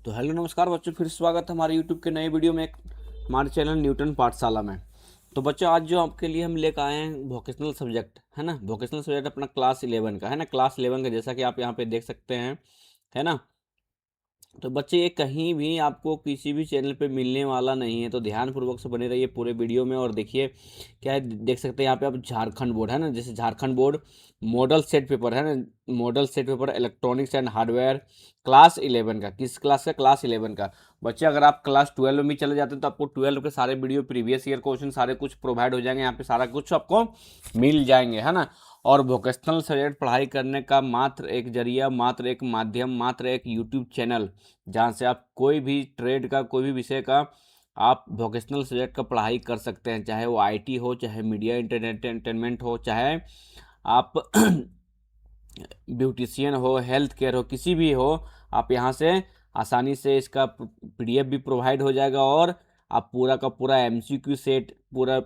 तो हेलो नमस्कार बच्चों, फिर स्वागत है हमारे यूट्यूब के नए वीडियो में हमारे चैनल न्यूटन पाठशाला में। तो बच्चों, आज जो आपके लिए हम लेकर आए हैं वोकेशनल सब्जेक्ट है ना। वोकेशनल सब्जेक्ट अपना क्लास 11 का है ना। क्लास 11 का जैसा कि आप यहाँ पे देख सकते हैं, है ना। तो बच्चे, ये कहीं भी आपको किसी भी चैनल पे मिलने वाला नहीं है, तो ध्यानपूर्वक से बने रहिए पूरे वीडियो में। और देखिए क्या है, देख सकते हैं यहाँ पे आप झारखंड बोर्ड है ना। जैसे Jharkhand board model set paper है ना, model set paper electronics and hardware class 11 का। किस क्लास का? क्लास 11 का। बच्चे, अगर आप क्लास 12 में चले जाते हैं तो आपको 12 के सारे वीडियो, प्रीवियस ईयर क्वेश्चन सारे कुछ प्रोवाइड हो जाएंगे। यहाँ पे सारा कुछ आपको मिल जाएंगे, है ना। और वोकेशनल सब्जेक्ट पढ़ाई करने का मात्र एक जरिया, मात्र एक माध्यम, मात्र एक यूट्यूब चैनल, जहाँ से आप कोई भी ट्रेड का, कोई भी विषय का आप वोकेशनल सब्जेक्ट का पढ़ाई कर सकते हैं। चाहे वो आईटी हो, चाहे मीडिया एंटरटेनमेंट हो, चाहे आप ब्यूटिशियन हो, हेल्थ केयर हो, किसी भी हो, आप यहाँ से आसानी से इसका पीडीएफ भी प्रोवाइड हो जाएगा। और आप पूरा का पूरा एमसीक्यू सेट, पूरा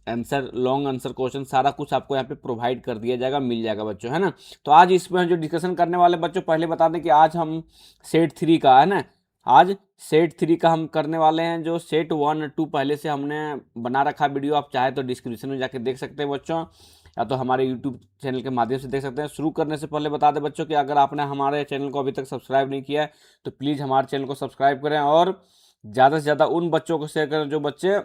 आंसर, लॉन्ग आंसर क्वेश्चन, सारा कुछ आपको यहाँ पे प्रोवाइड कर दिया जाएगा, मिल जाएगा बच्चों, है ना। तो आज इसमें जो डिस्कशन करने वाले बच्चों, पहले बता दें कि आज हम सेट 3 का है ना, आज सेट 3 का हम करने वाले हैं। जो सेट 1 2 पहले से हमने बना रखा वीडियो, आप चाहे तो डिस्क्रिप्शन में जाके देख सकते हैं बच्चों, या तो हमारे यूट्यूब चैनल के माध्यम से देख सकते हैं। शुरू करने से पहले बता दें बच्चों कि अगर आपने हमारे चैनल को अभी तक सब्सक्राइब नहीं किया है तो प्लीज़ हमारे चैनल को सब्सक्राइब करें, और ज़्यादा से ज़्यादा उन बच्चों को शेयर करें जो बच्चे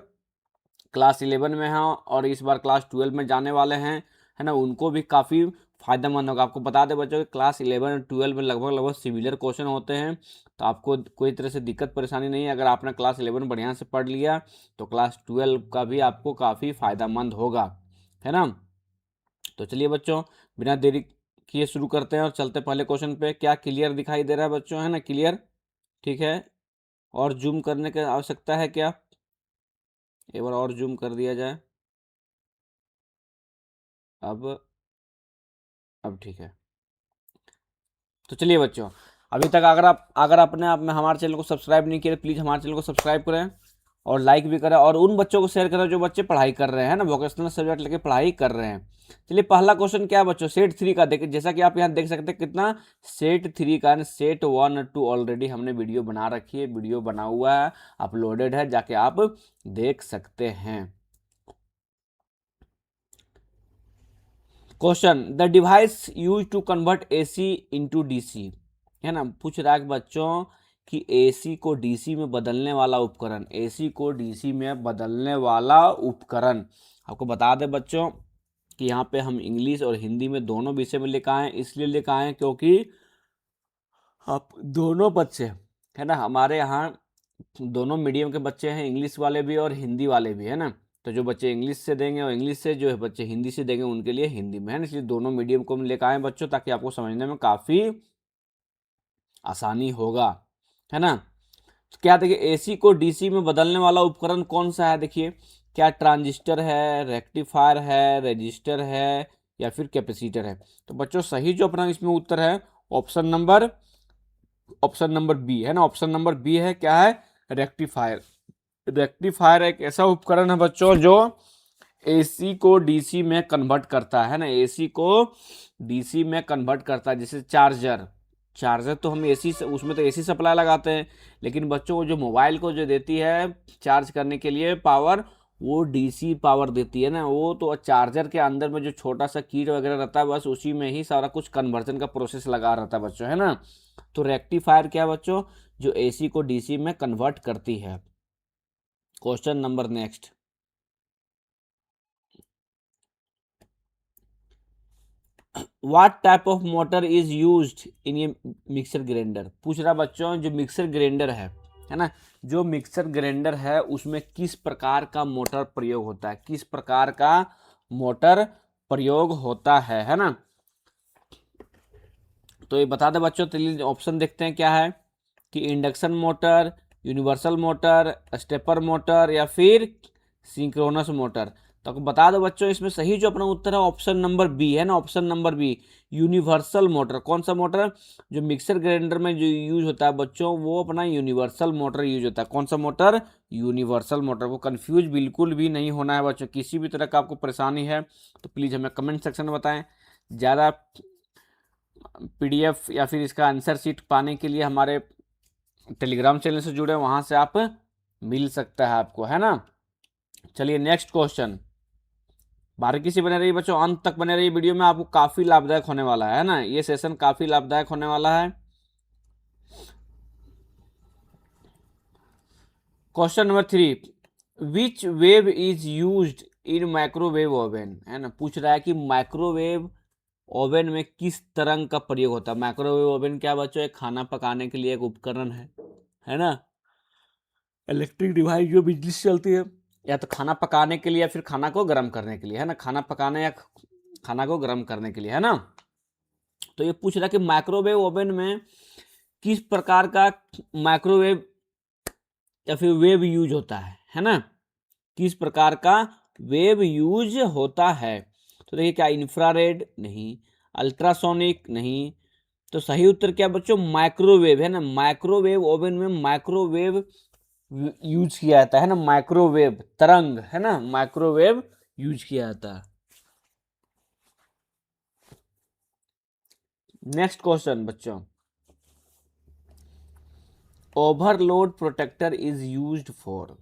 क्लास 11 में हैं और इस बार क्लास 12 में जाने वाले हैं, है ना। उनको भी काफ़ी फायदेमंद होगा। आपको बता दें बच्चों कि क्लास 11 और 12 में लगभग लगभग सिमिलर क्वेश्चन होते हैं, तो आपको कोई तरह से दिक्कत परेशानी नहीं है। अगर आपने क्लास 11 बढ़िया से पढ़ लिया तो क्लास 12 का भी आपको काफ़ी फायदेमंद होगा, है ना। तो चलिए बच्चों, बिना देरी किए शुरू करते हैं और चलते पहले क्वेश्चन पे। क्या क्लियर दिखाई दे रहा है बच्चों? है ना, क्लियर? ठीक है। और जूम करने की आवश्यकता है क्या? एक बार और जूम कर दिया जाए। अब अब ठीक है। तो चलिए बच्चों, अभी तक अगर आपने हमारे चैनल को सब्सक्राइब नहीं किया तो प्लीज़ हमारे चैनल को सब्सक्राइब करें और लाइक भी करें, और उन बच्चों को शेयर करें जो बच्चे पढ़ाई कर रहे हैं ना, वोकेशनल सब्जेक्ट लेके पढ़ाई कर रहे हैं। चलिए, पहला क्वेश्चन क्या है बच्चों? सेट 3 का देखिए, जैसा कि आप यहाँ देख सकते हैं कितना सेट 3 का, सेट 1 2 ऑलरेडी हमने वीडियो बना रखी है, वीडियो बना हुआ है, अपलोडेड है, जाके आप देख सकते हैं। Question, the device use to convert AC into DC, है ना। पूछ रहा है बच्चों कि एसी को डीसी में बदलने वाला उपकरण, एसी को डीसी में बदलने वाला उपकरण। आपको बता दें बच्चों कि यहाँ पे हम इंग्लिश और हिंदी में दोनों विषय में लेकर आए हैं। इसलिए लेकर आए हैं क्योंकि आप दोनों बच्चे, है ना, हमारे यहाँ दोनों मीडियम के बच्चे हैं, इंग्लिश वाले भी और हिंदी वाले भी, है ना। तो जो बच्चे इंग्लिश से देंगे और इंग्लिश से, जो है बच्चे हिंदी से देंगे, उनके लिए हिंदी में, है ना। इसलिए दोनों मीडियम को हम लेकर आए बच्चों, ताकि आपको समझने में काफ़ी आसानी होगा, है ना। तो क्या देखिए, एसी को डीसी में बदलने वाला उपकरण कौन सा है? देखिए, क्या ट्रांजिस्टर है, रेक्टिफायर है, रजिस्टर है, या फिर कैपेसिटर है? तो बच्चों, सही जो अपना इसमें उत्तर है ऑप्शन नंबर बी, है ना। ऑप्शन नंबर बी है, क्या है? रेक्टिफायर। रेक्टिफायर एक ऐसा उपकरण है बच्चों जो एसी को डीसी में कन्वर्ट करता है ना, एसी को डीसी में कन्वर्ट करता है। जैसे चार्जर, चार्जर तो हम एसी से, उसमें तो एसी सप्लाई लगाते हैं, लेकिन बच्चों वो जो मोबाइल को जो देती है चार्ज करने के लिए पावर, वो डीसी पावर देती है ना। वो तो चार्जर के अंदर में जो छोटा सा कीट वगैरह रहता है, बस उसी में ही सारा कुछ कन्वर्जन का प्रोसेस लगा रहता है बच्चों, है ना। तो रेक्टिफायर क्या है बच्चों? जो एसी को डीसी में कन्वर्ट करती है। Question number next, what type of motor is used in ये मिक्सर ग्राइंडर? पूछ रहा बच्चों, जो मिक्सर ग्राइंडर है ना, जो मिक्सर ग्राइंडर है उसमें किस प्रकार का मोटर प्रयोग होता है, किस प्रकार का मोटर प्रयोग होता है ना। तो ये बता दे बच्चों, तो ऑप्शन देखते हैं क्या है, कि induction motor, universal motor, stepper motor, या फिर सिंक्रोनस मोटर। तो आपको बता दो बच्चों, इसमें सही जो अपना उत्तर है ऑप्शन नंबर बी, है ना। Option number B, universal motor. कौन सा मोटर? जो मिक्सर ग्राइंडर में जो यूज होता है बच्चों, वो अपना यूनिवर्सल मोटर यूज होता है। कौन सा मोटर? Universal motor. वो कंफ्यूज बिल्कुल भी नहीं होना है बच्चों। किसी भी तरह का आपको परेशानी है तो प्लीज़ हमें कमेंट सेक्शन में बताएं। ज़्यादा पीडीएफ या फिर इसका आंसर शीट पाने के लिए हमारे टेलीग्राम चैनल से जुड़े, वहां से आप मिल सकता है आपको, है ना। चलिए नेक्स्ट क्वेश्चन, बारीकी से बने रहिए बच्चों, अंत तक बने रहिए, वीडियो में आपको काफी लाभदायक होने वाला है ना, ये सेशन काफी लाभदायक होने वाला है। Question number 3, which wave is used in microwave oven, है ना, पूछ रहा है कि माइक्रोवेव ओवन में किस तरंग का प्रयोग होता है। माइक्रोवेव ओवन क्या बच्चों, एक खाना पकाने के लिए एक उपकरण है ना, इलेक्ट्रिक डिवाइस जो बिजली से चलती है, या तो खाना पकाने के लिए या फिर खाना को गर्म करने के लिए, है ना, खाना पकाने या खाना को गर्म करने के लिए, है ना। तो ये पूछ रहा है कि माइक्रोवेव ओवन में किस प्रकार का माइक्रोवेव या फिर वेव यूज होता है ना, किस प्रकार का वेव यूज होता है। तो देखिए क्या, इंफ्रारेड नहीं, अल्ट्रासोनिक नहीं, तो सही उत्तर क्या बच्चों, माइक्रोवेव, है ना। माइक्रोवेव ओवन में माइक्रोवेव यूज किया जाता है ना, माइक्रोवेव तरंग, है ना, माइक्रोवेव यूज किया जाता है। नेक्स्ट क्वेश्चन बच्चों, overload protector is used for,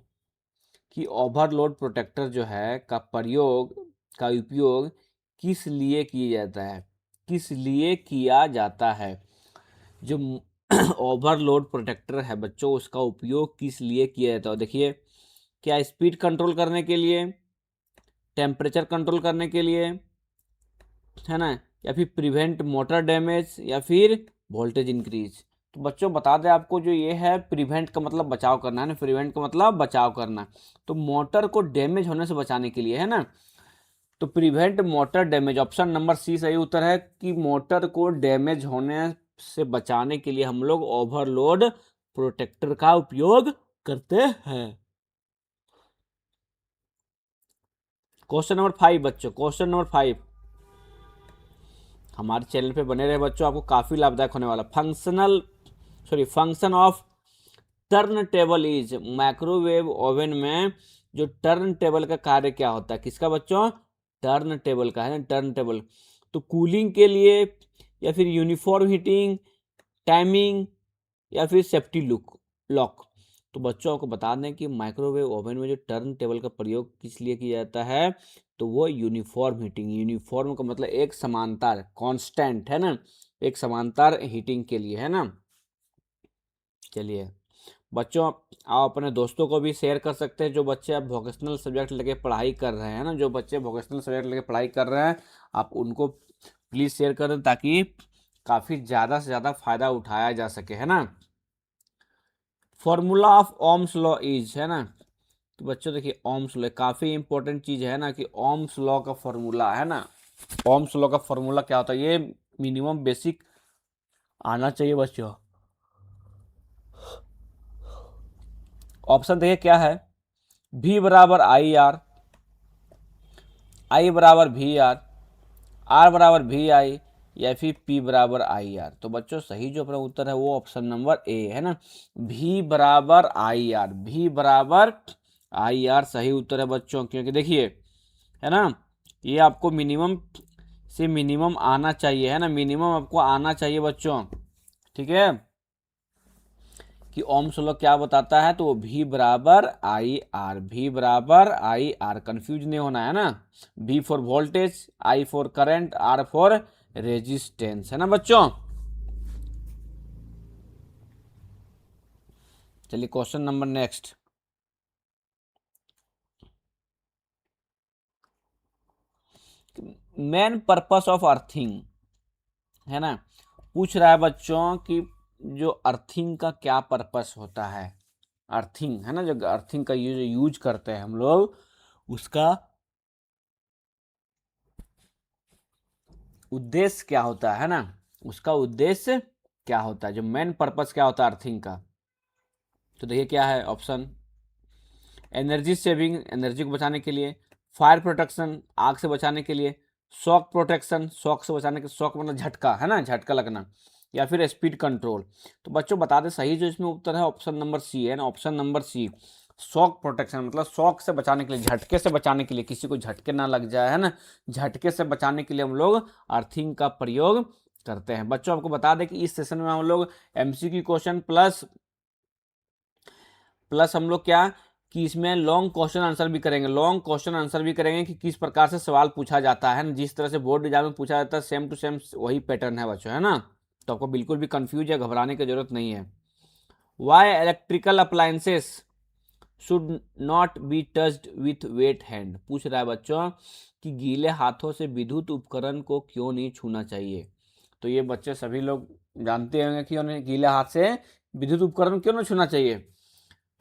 कि ओवरलोड प्रोटेक्टर जो है का उपयोग किस लिए किया जाता है, किस लिए किया जाता है। जो ओवरलोड प्रोटेक्टर है बच्चों, उसका उपयोग किस लिए किया जाता है। देखिए क्या, स्पीड कंट्रोल करने के लिए, टेम्परेचर कंट्रोल करने के लिए, है ना, या फिर प्रिवेंट मोटर डैमेज, या फिर वोल्टेज इंक्रीज। तो बच्चों बता दें आपको, जो ये है प्रिवेंट का मतलब बचाव करना है ना, प्रिवेंट का मतलब बचाव करना, तो मोटर को डैमेज होने से बचाने के लिए, है ना। तो prevent motor damage, option number C सही उत्तर है, कि मोटर को डैमेज होने से बचाने के लिए हम लोग ओवरलोड प्रोटेक्टर का उपयोग करते हैं। क्वेश्चन नंबर 5 बच्चों, क्वेश्चन नंबर 5, हमारे चैनल पे बने रहे बच्चों, आपको काफी लाभदायक होने वाला। Function of turn table is, microwave oven में जो टर्न टेबल का कार्य क्या होता है, किसका बच्चों, टर्न टेबल का, है ना, टर्न टेबल। तो कूलिंग के लिए, या फिर यूनिफॉर्म हीटिंग, टाइमिंग, या फिर सेफ्टी लॉक। तो बच्चों आपको बता दें कि माइक्रोवेव ओवन में जो टर्न टेबल का प्रयोग किस लिए किया जाता है, तो वो यूनिफॉर्म हीटिंग, यूनिफॉर्म का मतलब एक समांतर, कांस्टेंट, है ना, एक समांतर हीटिंग के लिए, है ना। चलिए बच्चों, आप अपने दोस्तों को भी शेयर कर सकते हैं, जो बच्चे आप वोकेशनल सब्जेक्ट लेके पढ़ाई कर रहे हैं ना, जो बच्चे वोकेशनल सब्जेक्ट लेके पढ़ाई कर रहे हैं, आप उनको प्लीज़ शेयर कर दें, ताकि काफ़ी ज़्यादा से ज़्यादा फायदा उठाया जा सके, है ना। Formula of Ohm's law is, है ना, तो बच्चों देखिए ओम्स लॉ काफ़ी इंपॉर्टेंट चीज़ है ना, कि ओम्स लॉ का फॉर्मूला, है ना, ओम्स लॉ का फॉर्मूला क्या होता है, ये मिनिमम बेसिक आना चाहिए बच्चों। ऑप्शन देखिए क्या है, V बराबर आई आर, आई बराबर वी आर, आर बराबर वी आई, या फिर P बराबर आई आर। तो बच्चों सही जो अपना उत्तर है वो ऑप्शन नंबर ए, है ना, V बराबर आई आर, V बराबर आई आर सही उत्तर है बच्चों। क्योंकि देखिए, है ना, ये आपको मिनिमम से मिनिमम आना चाहिए, है ना, मिनिमम आपको आना चाहिए बच्चों, ठीक है, कि ओम्स लॉ क्या बताता है, तो वो V बराबर आई आर, V बराबर आई आर, कंफ्यूज नहीं होना है ना। V for voltage, I for current, R for resistance, है ना बच्चों। चलिए question number next, main purpose of earthing, है ना, पूछ रहा है बच्चों कि जो अर्थिंग का क्या पर्पस होता है, अर्थिंग, है ना, जो अर्थिंग का यूज करते हैं हम लोग, उसका उद्देश्य क्या होता है ना, उसका उद्देश्य क्या होता है, जो मेन पर्पस क्या होता है अर्थिंग का। तो देखिए क्या है ऑप्शन, एनर्जी सेविंग, एनर्जी को बचाने के लिए, फायर प्रोटेक्शन, आग से बचाने के लिए, शॉक प्रोटेक्शन, शॉक से बचाने के, शॉक मतलब झटका, है ना, झटका लगना, या फिर स्पीड कंट्रोल। तो बच्चों बता दें सही जो इसमें उत्तर है ऑप्शन नंबर सी है ना, option number C, shock protection, मतलब शॉक से बचाने के लिए, झटके से बचाने के लिए, किसी को झटके ना लग जाए, है ना, झटके से बचाने के लिए हम लोग अर्थिंग का प्रयोग करते हैं। बच्चों आपको बता दें कि इस सेशन में हम लोग MCQ क्वेश्चन प्लस प्लस हम लोग क्या कि इसमें लॉन्ग क्वेश्चन आंसर भी करेंगे, लॉन्ग क्वेश्चन आंसर भी करेंगे कि किस प्रकार से सवाल पूछा जाता है ना, जिस तरह से बोर्ड एग्जाम में पूछा जाता है सेम टू सेम वही पैटर्न है बच्चों, है ना। तो आपको बिल्कुल भी कंफ्यूज या घबराने की जरूरत नहीं है। Why electrical appliances should not be touched with wet hand, पूछ रहा है बच्चों कि गीले हाथों से विद्युत उपकरण को क्यों नहीं छूना चाहिए। तो ये बच्चे सभी लोग जानते होंगे कि उन्हें गीले हाथ से विद्युत उपकरण क्यों नहीं छूना चाहिए।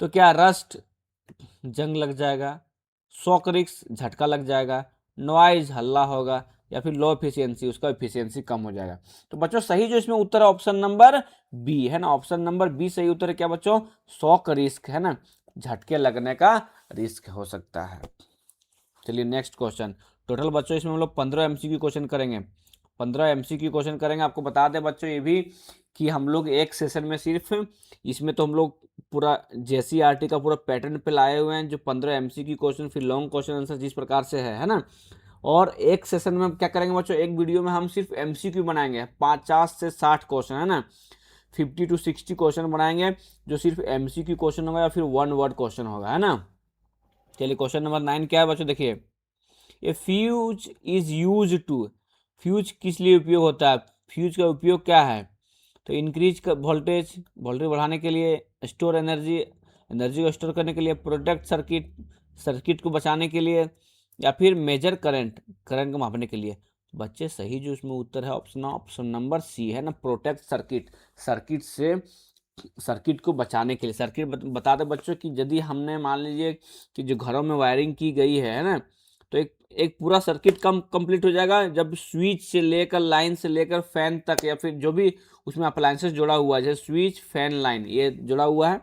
तो क्या रस्ट, जंग लग जाएगा, शॉक रिस्क, झटका लग जाएगा, नॉइज, हल्ला होगा, या फिर लो एफिशिएंसी, उसका एफिशिएंसी कम हो जाएगा। तो बच्चों सही जो इसमें उत्तर है ऑप्शन नंबर बी है ना, ऑप्शन नंबर बी सही उत्तर है। क्या बच्चों, शॉक रिस्क है ना, झटके लगने का रिस्क हो सकता है। चलिए नेक्स्ट क्वेश्चन। टोटल बच्चों इसमें हम लोग 15 एमसीक्यू क्वेश्चन करेंगे, 15 एमसीक्यू क्वेश्चन करेंगे। आपको बता दें बच्चों ये भी कि हम लोग एक सेशन में सिर्फ इसमें तो हम लोग पूरा जेसीईआरटी का पूरा पैटर्न पे लाए हुए हैं, जो 15 एमसीक्यू क्वेश्चन फिर लॉन्ग क्वेश्चन आंसर जिस प्रकार से है ना। और एक सेशन में हम क्या करेंगे बच्चों, एक वीडियो में हम सिर्फ एमसीक्यू बनाएंगे 50 से 60 क्वेश्चन, है ना, 50 to 60 क्वेश्चन बनाएंगे जो सिर्फ एमसीक्यू क्वेश्चन होगा या फिर वन वर्ड क्वेश्चन होगा, है ना। चलिए क्वेश्चन नंबर 9 क्या है बच्चों, देखिए, a fuse is use to, fuse किस लिए उपयोग होता है, फ्यूज का उपयोग क्या है। तो इंक्रीज का वोल्टेज, वोल्टेज बढ़ाने के लिए, स्टोर एनर्जी, एनर्जी को स्टोर करने के लिए, प्रोटेक्ट सर्किट, सर्किट को बचाने के लिए, या फिर मेजर करंट, करंट को मापने के लिए। बच्चे सही जो इसमें उत्तर है ऑप्शन नंबर सी है ना, प्रोटेक्ट सर्किट, सर्किट से, सर्किट को बचाने के लिए। सर्किट बता दें बच्चों कि यदि हमने मान लीजिए कि जो घरों में वायरिंग की गई है ना, तो एक एक पूरा सर्किट कंप्लीट हो जाएगा जब स्विच से लेकर, लाइन से लेकर फैन तक, या फिर जो भी उसमें अप्लायंसेस जुड़ा हुआ है जैसे स्विच, फैन, लाइन, ये जुड़ा हुआ है,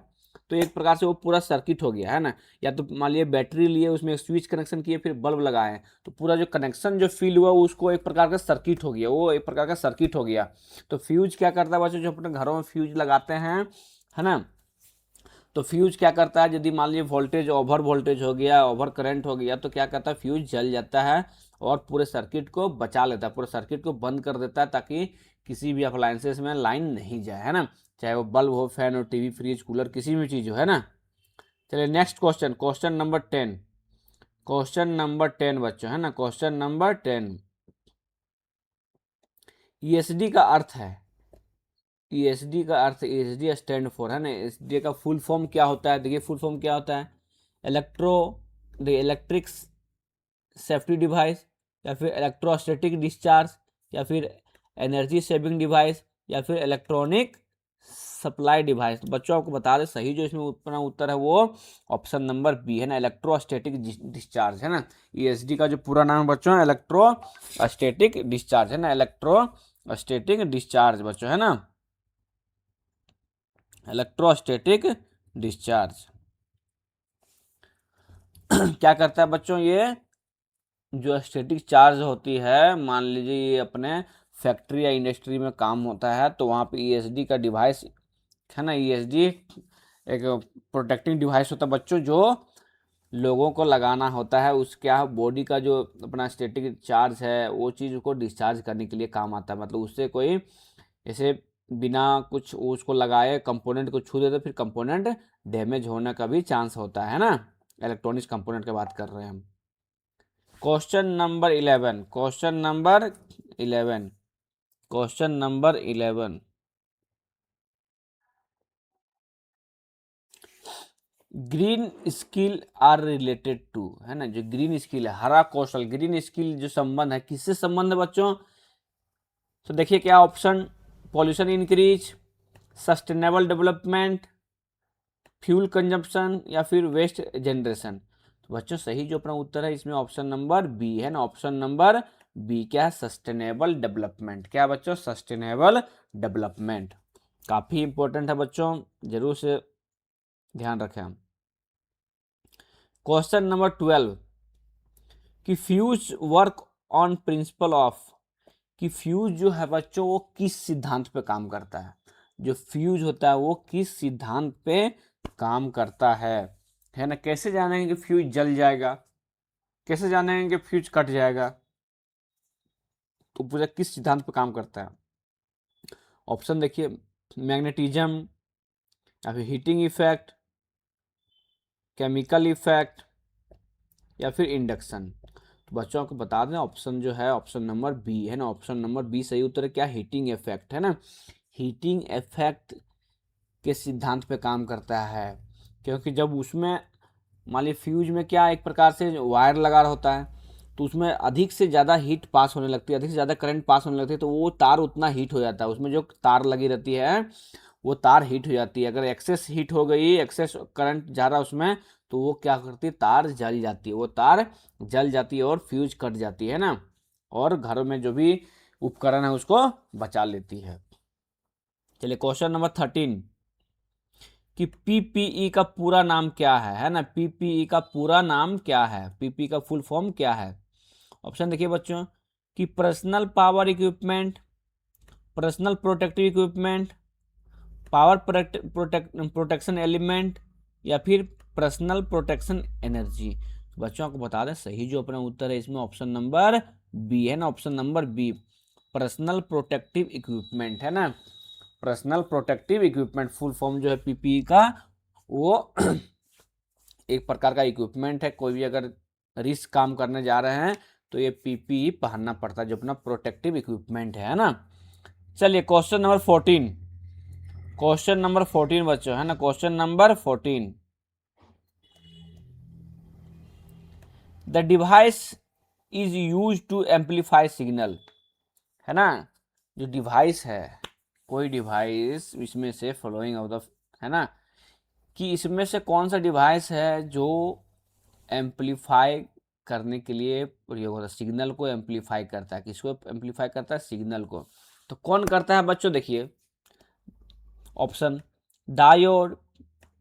तो एक प्रकार से वो पूरा सर्किट हो गया है ना। या तो मान लीजिए बैटरी लिए, उसमें स्विच कनेक्शन किए, फिर बल्ब लगाए, तो पूरा जो कनेक्शन जो फील हुआ उसको एक प्रकार का सर्किट हो गया, वो एक प्रकार का सर्किट हो गया। तो फ्यूज क्या करता है बच्चों, जो अपने घरों में फ्यूज लगाते हैं, है ना, तो फ्यूज क्या करता है, यदि मान लीजिए वोल्टेज ओवर वोल्टेज हो गया, ओवर करंट हो गया, तो क्या करता है, फ्यूज जल जाता है और पूरे सर्किट को बचा लेता है, पूरे सर्किट को बंद कर देता है, ताकि किसी भी अप्लायंसेस में लाइन नहीं जाए, है ना, चाहे वो बल्ब हो, फैन हो, टीवी, फ्रिज, कूलर, किसी भी चीज़ हो, है ना। चलिए next question, question number 10, question number 10 बच्चों, है ना, क्वेश्चन नंबर 10। ईएसडी का अर्थ है, ईएसडी का अर्थ, ईएसडी स्टैंड फॉर, है ना, ईएसडी का फुल फॉर्म क्या होता है, देखिए फुल फॉर्म क्या होता है, इलेक्ट्रो, इलेक्ट्रिक सेफ्टी डिवाइस, या फिर इलेक्ट्रोस्टैटिक डिस्चार्ज, या फिर एनर्जी सेविंग डिवाइस, या फिर इलेक्ट्रॉनिक सप्लाई डिवाइस। तो बच्चों आपको बता दें सही जो इसमें अपना उत्तर है वो ऑप्शन नंबर बी है ना, इलेक्ट्रोस्टैटिक डिस्चार्ज, है ना। ईएसडी का जो पूरा नाम है बच्चों इलेक्ट्रोस्टैटिक डिस्चार्ज, है ना, इलेक्ट्रोस्टैटिक डिस्चार्ज बच्चों, है ना, इलेक्ट्रोस्टैटिक डिस्चार्ज। क्या करता है बच्चों, ये जो स्टैटिक चार्ज होती है, मान लीजिए ये अपने फैक्ट्री या इंडस्ट्री में काम होता है, तो वहाँ पे ईएसडी का डिवाइस, है ना, ईएसडी एक प्रोटेक्टिंग डिवाइस होता है बच्चों, जो लोगों को लगाना होता है, उस क्या बॉडी का जो अपना स्टैटिक चार्ज है वो चीज़ को डिस्चार्ज करने के लिए काम आता है। मतलब उससे कोई ऐसे बिना कुछ उसको लगाए कंपोनेंट को छू दे तो फिर कंपोनेंट डैमेज होने का भी चांस होता है ना। इलेक्ट्रॉनिक्स कंपोनेंट की बात कर रहे हैं हम। Question number 11, question number 11, question number 11। Green skill are related to, है ना, जो ग्रीन स्किल है, हरा कौशल, ग्रीन स्किल जो संबंध है, किससे संबंध है बच्चों। तो देखिए क्या option, pollution increase, sustainable development, fuel consumption, या फिर वेस्ट जनरेशन। तो बच्चों सही जो अपना उत्तर है इसमें ऑप्शन नंबर बी है ना, ऑप्शन नंबर बी क्या है, सस्टेनेबल डेवलपमेंट। क्या बच्चों, सस्टेनेबल डेवलपमेंट, काफी इंपॉर्टेंट है बच्चों, जरूर से ध्यान रखें हम। क्वेश्चन नंबर 12, कि fuse work on principle of, कि फ्यूज जो है बच्चों वो किस सिद्धांत पे काम करता है, जो फ्यूज होता है वो किस सिद्धांत पे काम करता है ना। कैसे जानेंगे कि फ्यूज जल जाएगा, कैसे जानेंगे कि फ्यूज कट जाएगा, तो पूरा किस सिद्धांत पे काम करता है। ऑप्शन देखिए, मैग्नेटिज्म, या फिर हीटिंग इफेक्ट, केमिकल इफेक्ट या फिर इंडक्शन। तो बच्चों को बता दें ऑप्शन जो है ऑप्शन नंबर बी है ना, ऑप्शन नंबर बी सही उत्तर है। क्या? हीटिंग इफेक्ट है ना, हीटिंग इफेक्ट के सिद्धांत पे काम करता है, क्योंकि जब उसमें मान ली फ्यूज में क्या एक प्रकार से वायर लगा होता है, तो उसमें अधिक से ज़्यादा हीट पास होने लगती है, अधिक से ज़्यादा करंट पास होने लगती है, तो वो तार उतना हीट हो जाता है, उसमें जो तार लगी रहती है वो तार हीट हो जाती है। अगर एक्सेस हीट हो गई, एक्सेस करंट जा रहा उसमें, तो वो क्या करती है, तार जल जाती है, वो तार जल जाती है और फ्यूज कट जाती है ना, और घरों में जो भी उपकरण है उसको बचा लेती है। चलिए क्वेश्चन नंबर 13 कि पीपीई का पूरा नाम क्या है ना, पीपीई का पूरा नाम क्या है, पीपीई का फुल फॉर्म क्या है। ऑप्शन देखिए बच्चों कि personal power equipment, personal protective equipment, power protection element, या फिर पर्सनल प्रोटेक्शन एनर्जी। तो बच्चों को बता दें सही जो अपना उत्तर है इसमें ऑप्शन नंबर बी है ना, option number B, personal protective equipment है ना। Personal protective equipment full form जो है पीपीई का, वो एक प्रकार का इक्विपमेंट है। कोई भी अगर रिस्क काम करने जा रहे हैं तो ये पीपीई पहनना पड़ता है, जो अपना प्रोटेक्टिव इक्विपमेंट है ना। चलिए क्वेश्चन नंबर 14, क्वेश्चन नंबर 14 बच्चों है ना, question number 14, the device is use to amplify signal है ना। जो डिवाइस है, कोई डिवाइस इसमें से फॉलोइंग ऑफ द है ना, कि इसमें से कौन सा डिवाइस है जो एम्पलीफाई करने के लिए प्रयोग होता है, सिग्नल को एम्पलीफाई करता है, किसको एम्पलीफाई करता है, सिग्नल को। तो कौन करता है बच्चों, देखिए ऑप्शन, डायोड,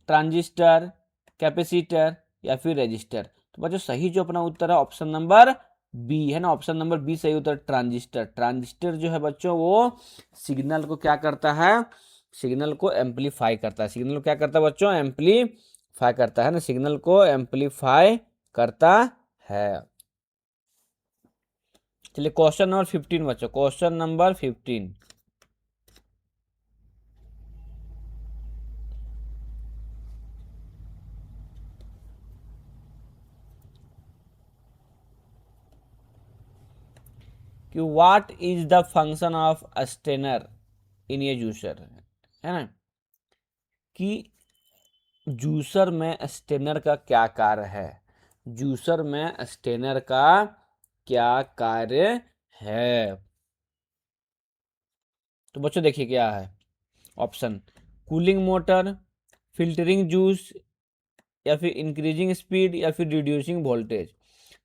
ट्रांजिस्टर, कैपेसिटर, या फिर रेजिस्टर। तो बच्चों सही जो अपना उत्तर है ऑप्शन नंबर बी है ना, ऑप्शन नंबर बी सही उत्तर, ट्रांजिस्टर। ट्रांजिस्टर जो है बच्चों वो सिग्नल को क्या करता है, सिग्नल को एम्पलीफाई करता है, सिग्नल को क्या करता है बच्चों, एम्पलीफाई करता है ना, सिग्नल को एम्पलीफाई करता है। चलिए क्वेश्चन नंबर 15 बच्चों, क्वेश्चन नंबर 15, कि what is the function of strainer in a juicer है ना, कि जूसर में स्टेनर का क्या कार्य है, जूसर में स्टेनर का क्या कार्य है। तो बच्चों देखिए क्या है option, cooling motor, filtering juice, या फिर इंक्रीजिंग स्पीड, या फिर रिड्यूसिंग वोल्टेज।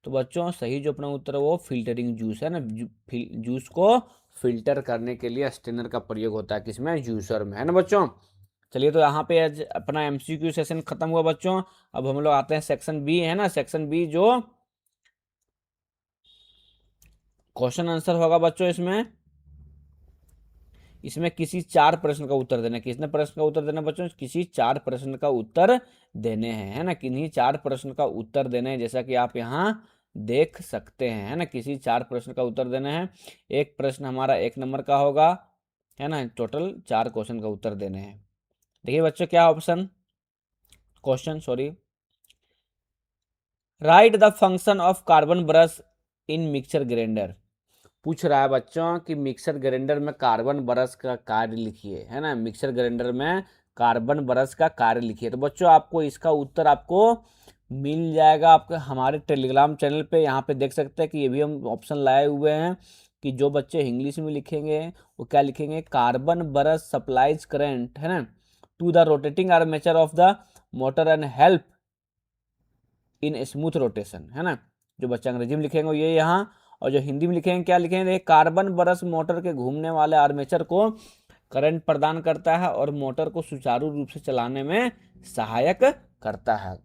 तो बच्चों सही जो अपना उत्तर है वो फिल्टरिंग जूस है ना, जूस को फिल्टर करने के लिए स्टेनर का प्रयोग होता है, किसमें, जूसर में है ना बच्चों। चलिए तो यहाँ पे आज अपना एमसीक्यू सेशन खत्म हुआ बच्चों। अब हम लोग आते हैं सेक्शन बी है ना, सेक्शन बी जो क्वेश्चन आंसर होगा बच्चों इसमें, इसमें किसी 4 प्रश्न का उत्तर देना है। कितने प्रश्न का उत्तर देना बच्चों, किसी 4 प्रश्न का उत्तर देने हैं है ना, किन्हीं 4 प्रश्न का उत्तर देने हैं, जैसा कि आप यहाँ देख सकते हैं है ना, किसी 4 प्रश्न का उत्तर देना है। एक प्रश्न हमारा 1 नंबर का होगा है ना, टोटल 4 क्वेश्चन का उत्तर देने हैं। देखिए बच्चों क्या option, question sorry, right the function of carbon brush in mixer grinder. पूछ रहा है बच्चों कि मिक्सर ग्राइंडर में कार्बन ब्रश का कार्य लिखिए है ना, मिक्सर ग्राइंडर में कार्बन ब्रश का कार्य लिखिए। तो बच्चों आपको इसका उत्तर आपको मिल जाएगा आपके हमारे टेलीग्राम चैनल पे, यहाँ पे देख सकते हैं कि ये भी हम ऑप्शन लाए हुए हैं कि जो बच्चे इंग्लिश में लिखेंगे वो क्या लिखेंगे, कार्बन ब्रश सप्लाइज करंट है ना to the rotating armature of the motor and help in smooth rotation है ना। जो बच्चे अंग्रेजी में लिखेंगे ये यहाँ, और जो हिंदी में लिखेंगे क्या लिखेंगे, कार्बन ब्रश मोटर के घूमने वाले आर्मेचर को करंट प्रदान करता है और मोटर को सुचारू रूप से चलाने में सहायक करता है।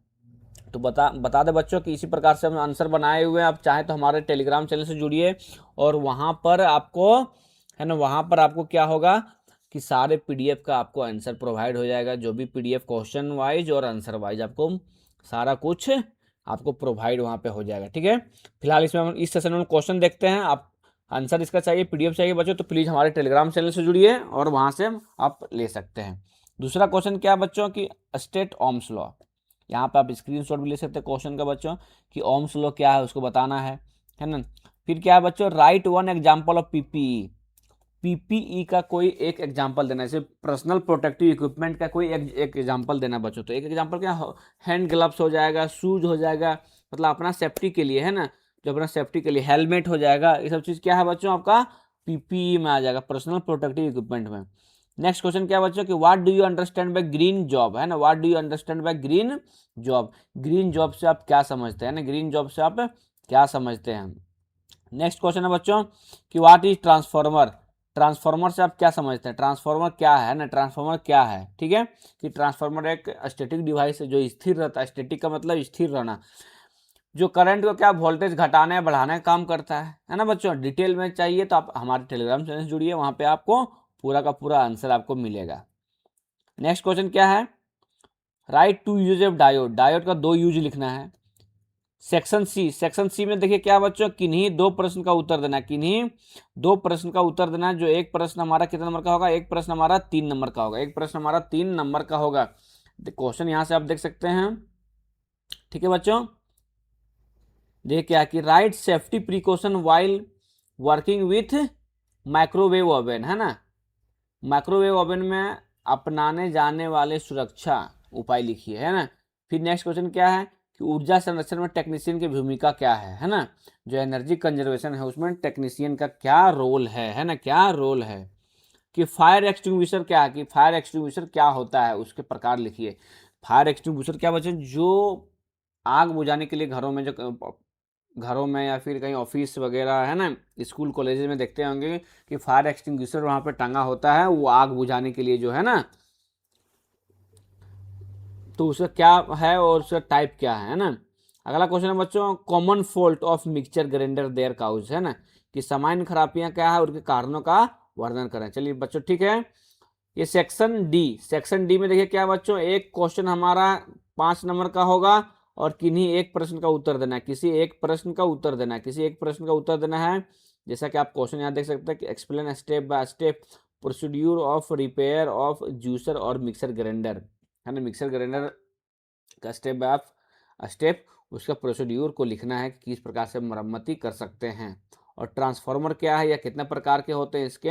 तो बता दे बच्चों कि इसी प्रकार से हम आंसर बनाए हुए हैं। आप चाहें तो हमारे टेलीग्राम चैनल से जुड़िए, और वहाँ पर आपको है ना, वहाँ पर आपको क्या होगा कि सारे पीडीएफ का आपको आंसर प्रोवाइड हो जाएगा, जो भी पीडीएफ क्वेश्चन वाइज और आंसर वाइज आपको सारा कुछ आपको प्रोवाइड वहाँ पे हो जाएगा, ठीक है। फिलहाल इसमें हम इस सेशन में क्वेश्चन देखते हैं, आप आंसर इसका चाहिए, पीडीएफ चाहिए बच्चों, तो प्लीज़ हमारे टेलीग्राम चैनल से जुड़िए और वहाँ से आप ले सकते हैं। दूसरा क्वेश्चन क्या बच्चों की, स्टेट ओम्स लॉ, यहाँ पे आप स्क्रीनशॉट भी ले सकते हैं क्वेश्चन का बच्चों, कि ओम्स लॉ क्या है उसको बताना है ना। फिर क्या है बच्चों, right one example of PPE. PPE का कोई एक एग्जांपल देना, जैसे पर्सनल प्रोटेक्टिव इक्विपमेंट का कोई एक एग्जांपल देना बच्चों। तो एक एग्जांपल क्या, हैंड ग्लव्स हो जाएगा, शूज हो जाएगा, मतलब अपना सेफ्टी के लिए है ना, जो अपना सेफ्टी के लिए, हेलमेट हो जाएगा, ये सब चीज़ क्या है बच्चों आपका पीपीई में आ जाएगा, पर्सनल प्रोटेक्टिव इक्विपमेंट में। नेक्स्ट क्वेश्चन क्या है बच्चों, कि what do you understand by green job, है ना, what do you understand by green job. Green job से आप क्या समझते हैं ना, ग्रीन जॉब से आप क्या समझते हैं। नेक्स्ट क्वेश्चन है बच्चों, कि व्हाट इज ट्रांसफार्मर। ट्रांसफार्मर से आप क्या समझते हैं, ट्रांसफार्मर क्या है ना, ट्रांसफार्मर क्या है, ठीक है। कि ट्रांसफार्मर एक स्टैटिक डिवाइस है जो स्थिर रहता है, स्टैटिक का मतलब स्थिर रहना, जो करंट को क्या वोल्टेज घटाने या बढ़ाने का काम करता है ना बच्चों। डिटेल में चाहिए तो आप हमारे टेलीग्राम चैनल से जुड़िए, वहां पे आपको पूरा का पूरा आंसर आपको मिलेगा। नेक्स्ट क्वेश्चन क्या है, write two use of diode. Diode का दो यूज लिखना है। सेक्शन सी में देखिए क्या बच्चों, किन्हीं दो प्रश्न का उत्तर देना है, किन्हीं दो प्रश्न का उत्तर देना है। जो एक प्रश्न हमारा कितने नंबर का होगा, एक प्रश्न हमारा 3 नंबर का होगा, एक प्रश्न हमारा 3 नंबर का होगा। क्वेश्चन यहां से आप देख सकते हैं, ठीक है बच्चों। देखिए क्या कि right safety precaution while working with microwave oven, है ना। माइक्रोवेव ओवन में अपनाने जाने वाले सुरक्षा उपाय लिखिए, है ना। फिर नेक्स्ट क्वेश्चन क्या है, कि ऊर्जा संरक्षण में टेक्नीशियन की भूमिका क्या है ना। जो एनर्जी कंजर्वेशन है उसमें टेक्नीशियन का क्या रोल है ना, क्या रोल है। कि फायर एक्सटिंग्विशर क्या है, कि फायर एक्सटिंग्विशर क्या होता है उसके प्रकार लिखिए। फायर एक्सटिंग्विशर क्या बच्चे, जो आग बुझाने के लिए घरों में या फिर कहीं ऑफिस वगैरह है ना, स्कूल कॉलेज में देखते होंगे कि फायर एक्सटिंग्विशर वहां पे टंगा होता है, वो आग बुझाने के लिए जो है ना। तो उसका क्या है और उसका टाइप क्या है ना। अगला क्वेश्चन है बच्चों, common fault of mixture grinder their cause, है ना। कि सामान्य खराबियां क्या है, उनके कारणों का वर्णन करें। चलिए बच्चों ठीक है। ये सेक्शन डी में देखिए क्या बच्चों, एक क्वेश्चन हमारा 5 नंबर का होगा और किन्हीं एक प्रश्न का उत्तर देना है, किसी एक प्रश्न का उत्तर देना है, किसी एक प्रश्न का उत्तर देना है। जैसा कि आप क्वेश्चन यहाँ देख सकते हैं कि explain step by step procedure of repair of juicer और मिक्सर ग्राइंडर, है ना। मिक्सर ग्राइंडर का स्टेप बाय स्टेप उसका प्रोसीड्यूर को लिखना है कि किस प्रकार से मरम्मती कर सकते हैं। और ट्रांसफार्मर क्या है या कितने प्रकार के होते हैं इसके,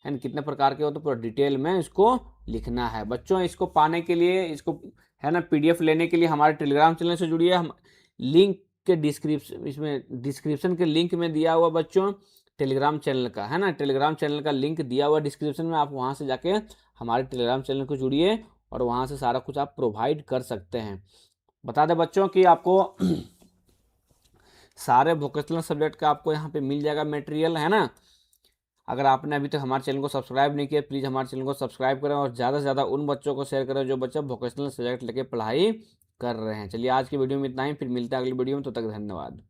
एंड कितने प्रकार के होते हैं पूरा डिटेल में इसको लिखना है बच्चों। इसको पाने के लिए, इसको है ना पीडीएफ लेने के लिए हमारे टेलीग्राम चैनल से जुड़िए। हम लिंक के डिस्क्रिप्शन के लिंक में दिया हुआ बच्चों टेलीग्राम चैनल का, है ना। टेलीग्राम चैनल का लिंक दिया हुआ डिस्क्रिप्शन में, आप वहां से जाके हमारे टेलीग्राम चैनल को जुड़िए और वहां से सारा कुछ आप प्रोवाइड कर सकते हैं। बता दें बच्चों कि आपको सारे वोकेशनल सब्जेक्ट का आपको यहाँ पे मिल जाएगा मटेरियल, है ना। अगर आपने अभी तक हमारे चैनल को सब्सक्राइब नहीं किया, प्लीज़ हमारे चैनल को सब्सक्राइब करें और ज़्यादा से ज़्यादा उन बच्चों को शेयर करें जो बच्चे वोकेशनल सब्जेक्ट लेके पढ़ाई कर रहे हैं। चलिए आज की वीडियो में इतना ही, फिर मिलते हैं अगली वीडियो में, तो तक धन्यवाद।